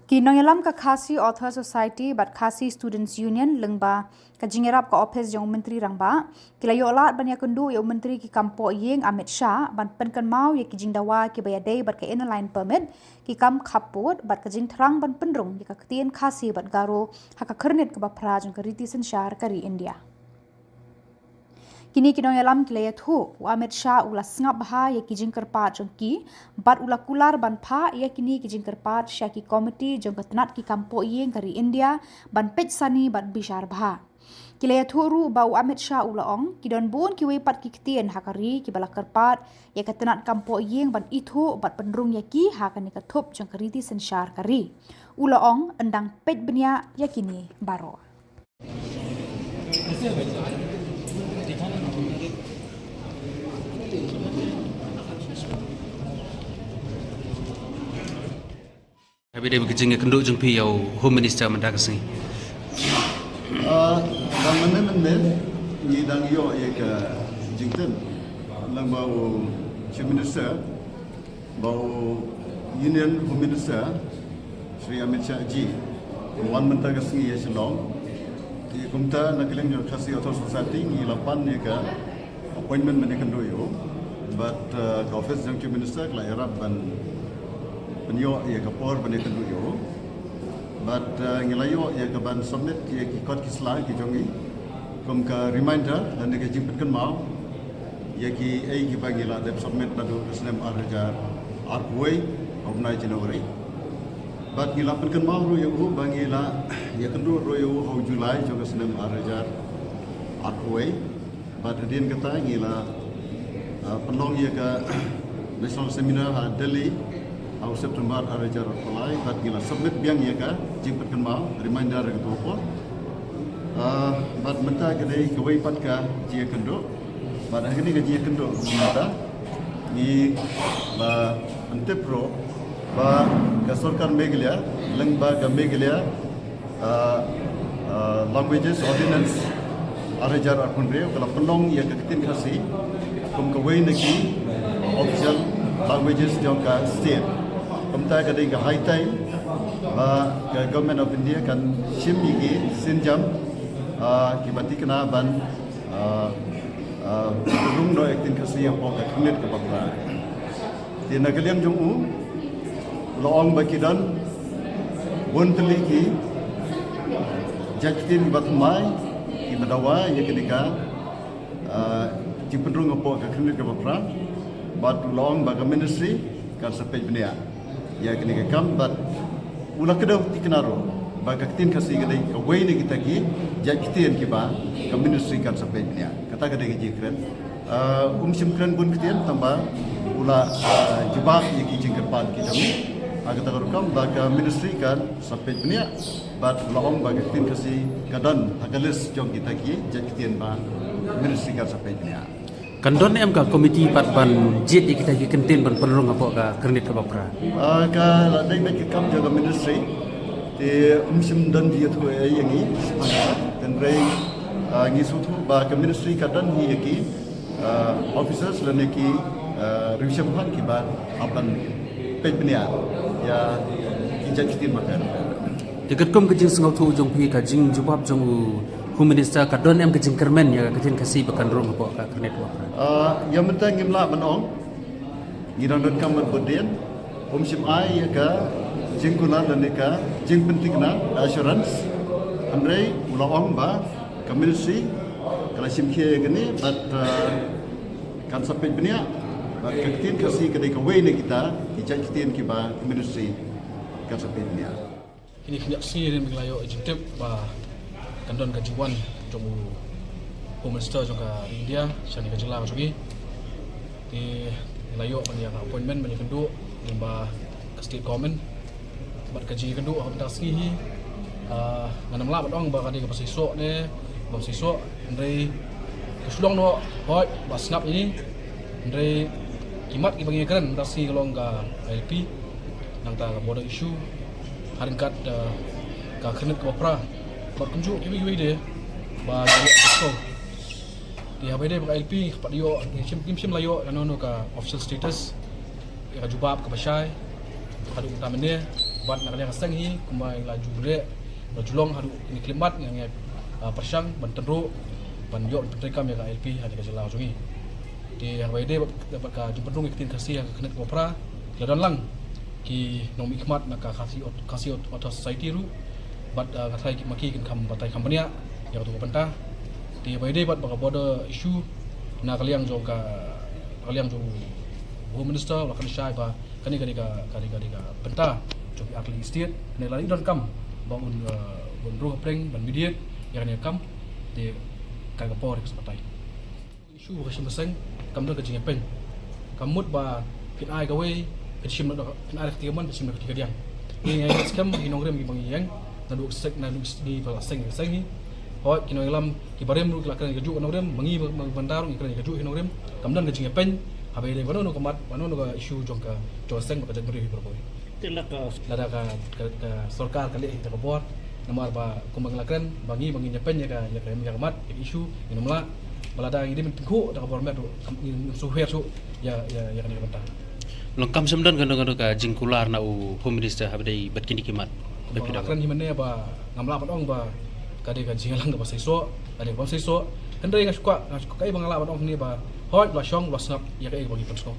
Kinonyalam ka Khasi Author Society bat Khasi Students Union lengba ka jingerap ka office jong menteri rangba kilayo lat ban yakundu yo menteri ki kampo yeng Amit Shah ban penkan mau ye ki jingdawa ki bayadai bat ka inline permit ki kam khaput bat ka jing thrang ban penrung ye ka ketien Khasi bat garo haka kernit ka bapra jong ka riti sensyar kari India. Kini kinonyalam kilaya thu Amit Shah ula sngap baha ye kijing kerpat jong ki bat ula kular ban pha ye kini kijing kerpat syaki komiti jong ketnat ki kampo yeng kari India ban pej sani bat bishar baha. Kilaya thu ru bau Amit Shah ula ong kidon bon ki wepat ki ketien hakari ki bala kerpat ye ketnat kampo yeng ban ithu bat penrung ye ki hakani kethup jong kariti sensyar kari. Ula ong endang pej benya ye kini baro. Habis dia berkecing kenduk jumpi yang Home Minister mendakasi. Bang mana ni dang yo ye ke jingten lang bau Chief Minister bau Union Home Minister Sri Amit Shah ji wan mendakasi ye selong di kumta nak keleng yo Khasi Author Society ni lapan ye ke appointment mana kenduk yo but office jang Chief Minister kelai harap ban penyo ia kapor bani kendu yo but ngilayo ia ke ban submit ia ki kot ki slide ki jongi kom ka reminder dan ke jimpet kan mau ia ki ai ki bagila dep submit nadu snem arja arway of 9 January but ngilapan kan mau ro yo bangila ia kendu ro yo ho July jo snem arja arway but din kata ngila penong ia ke national seminar ha Delhi au September arajar apply bat gila submit biang ya ka jimpat kan mau reminder ke topo bat menta ke dei ke wei pat ka jia kendo bat akhirnya ke jia kendo mata ni ba ante pro ba ka sarkar meglia leng ba ka meglia languages ordinance arajar akunre kala penong ya ke ketin Khasi kum ke wei neki official languages jong ka state Pemta kadang ke high time, ke Government of India kan sim igi sinjam, kibati kena ban rumah no ektin Khasi yang pok akhnit ke bakra. Di nagaliam jungu, loong bakidan, bon teliki, jajtin batmai, ibadawa ya ketika jipendrung pok akhnit ke bakra, bat loong baga ministry kan sampai benia. Ya kini kam bat ulah kedau tikenaro baga ketin Khasi kedai ke way ni kita ki jakitian ki ba ke ministry kan sampai nya kata kedai ki kren simkren bun ketian tambah ulah jebak ye ki jingkerpan ki jami aga ta kam baga ministry kan sampai nya bat laong baga ketin Khasi kadan hagalis jong kita ki jakitian ba ministry kan sampai nya Kandon em ka komiti pat ban jit kita ki kentin ban penrung apa ka kernit ka bapra. Ka dai me ki kam jaga ministry ti sim dan dia tu yang ni dan rei ngi sutu ba ka ministry ka dan hi ki officers dan ki revision plan ki ba apan pebnia ya ki jakitin makan. Dekat kom kejing sengau tu jong pi ka jing jubab jong Home Minister kadon em kejing kermen ya ketin Khasi bakan rong apa ka kernit bapra. Yang penting ngimla menong ngirang dan kamar berdien sim ai ya ka jingkuna dan ka jing penting na assurance andre ulaong ba ka ministry kala sim khie gani but kan sampai benia ba ketin Khasi kedai ka way ni kita kijakitin ki ba ministry kan sampai benia ini kena sirin menglayo jintip ba kandon ka jiwan jomu Home Minister jong ka India sani ka jela jogi di layo man ya appointment man kendu limba ka state government bat ka ji kendu hom taski hi nganam la batong ba ka di ka pasiso ne ba pasiso ndrei kesulong no hoi ba snap ini ndrei kimat ki bangi keren taski kalong ka LP nang ta ka border issue haringkat ka khenit ka pra bat kunju kiwi de ba jadi so di habis dia LP pat yo sim layo ano ka official status ya jubab ka basai hadu utamanya bat nak yang seng hi kumai laju le lajulong hadu ini klimat yang persang ban tenru ban yo petrikam ya LP hadi ka jelau jungi di yang baide dapat ka jumpenung ikin kasih yang kena kopra ladan lang ki nom ikmat nak kasih auto society ru bat ngatai maki kin kam batai company yang tu pentah di baide bat baka border issue na kaliang jo Home Minister la kan syai ba kani pentah jo akli state ne lari don kam bangun bonro pleng ban midiet yang ne kam di kagapor kesempatan isu kasi maseng kam do kajing pen kamut ba kin ai gawe kecim do kin ai ketiman kecim ketiga diang ni ngai skam hinong rem bang yang nadu sek nadu di ba seng hi hoi kinoi lam ki barem ru kelakan kaju hinong rem mangi bandar ikran kaju hinong rem kam dan kajing pen habe le bano no kamat bano no isu jongka jo seng ba kajang beri berboy Tilak lada ka sarkar kali kita kabor nomor ba kumbang lakran bangi nyapen ya kamat isu nomla balada ini mentengku da kabor medu suher su ya kan mentah Lengkam semdan gando ka jingkular na Home Minister habdai batkini kimat. Lakran himane ba ngamla patong ba kade ka jingalang ka basaiso kade ka basaiso hendai ngasuka kai bangala patong ni ba hoi la syong la snap ya kai bagi pensko